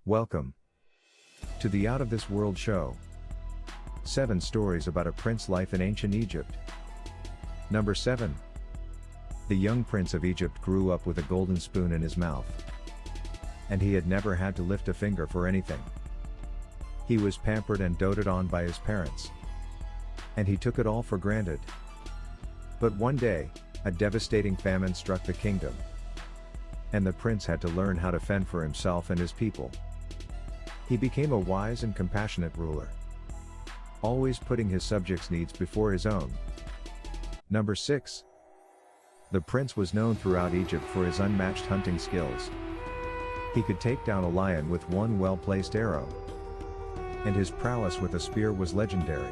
Welcome to the Out of This World show. 7 stories about a prince's life in ancient Egypt. Number 7. The young prince of Egypt grew up with a golden spoon in his mouth. And he had never had to lift a finger for anything. He was pampered and doted on by his parents. And he took it all for granted. But one day, a devastating famine struck the kingdom. And the prince had to learn how to fend for himself and his people. He became a wise and compassionate ruler, always putting his subjects' needs before his own. Number 6. The prince was known throughout Egypt for his unmatched hunting skills. He could take down a lion with one well-placed arrow. And his prowess with a spear was legendary.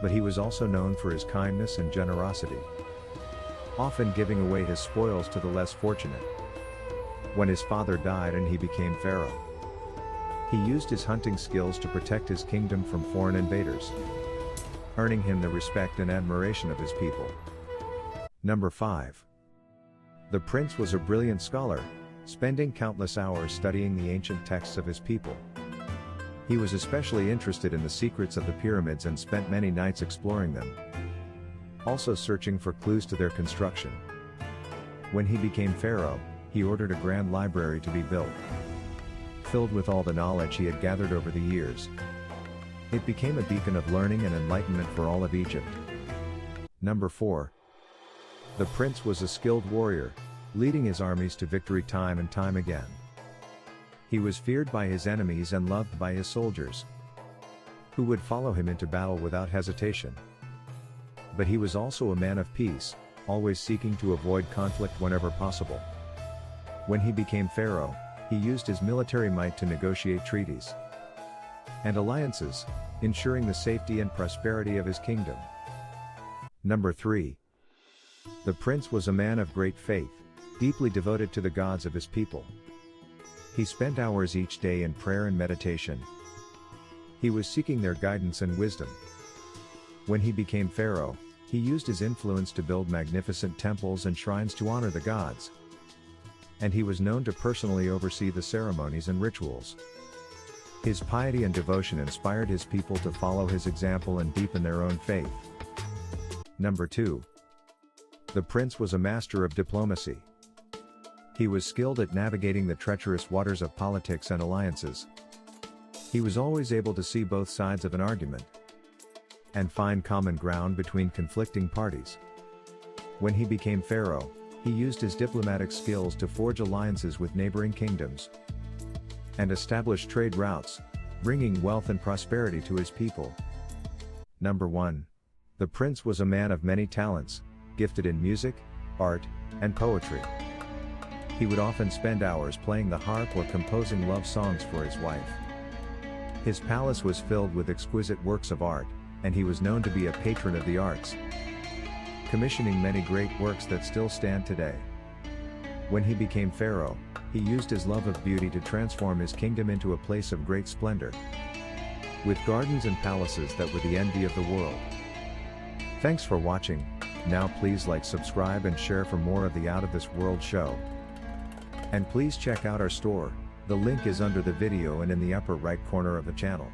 But he was also known for his kindness and generosity, often giving away his spoils to the less fortunate. When his father died and he became pharaoh, he used his hunting skills to protect his kingdom from foreign invaders, earning him the respect and admiration of his people. Number 5. The prince was a brilliant scholar, spending countless hours studying the ancient texts of his people. He was especially interested in the secrets of the pyramids and spent many nights exploring them, also searching for clues to their construction. When he became pharaoh, he ordered a grand library to be built, filled with all the knowledge he had gathered over the years. It became a beacon of learning and enlightenment for all of Egypt. Number 4. The prince was a skilled warrior, leading his armies to victory time and time again. He was feared by his enemies and loved by his soldiers, who would follow him into battle without hesitation. But he was also a man of peace, always seeking to avoid conflict whenever possible. When he became pharaoh, he used his military might to negotiate treaties and alliances, ensuring the safety and prosperity of his kingdom. Number 3. The prince was a man of great faith, deeply devoted to the gods of his people. He spent hours each day in prayer and meditation. He was seeking their guidance and wisdom. When he became pharaoh, he used his influence to build magnificent temples and shrines to honor the gods. And he was known to personally oversee the ceremonies and rituals. His piety and devotion inspired his people to follow his example and deepen their own faith. Number 2. The prince was a master of diplomacy. He was skilled at navigating the treacherous waters of politics and alliances. He was always able to see both sides of an argument and find common ground between conflicting parties. When he became pharaoh, he used his diplomatic skills to forge alliances with neighboring kingdoms and establish trade routes, bringing wealth and prosperity to his people. Number 1. The prince was a man of many talents, gifted in music, art, and poetry. He would often spend hours playing the harp or composing love songs for his wife. His palace was filled with exquisite works of art, and he was known to be a patron of the arts, commissioning many great works that still stand today. When he became pharaoh, he used his love of beauty to transform his kingdom into a place of great splendor, with gardens and palaces that were the envy of the world. Thanks for watching. Now please like, subscribe and share for more of the Out of This World show. And please check out our store. The link is under the video and in the upper right corner of the channel.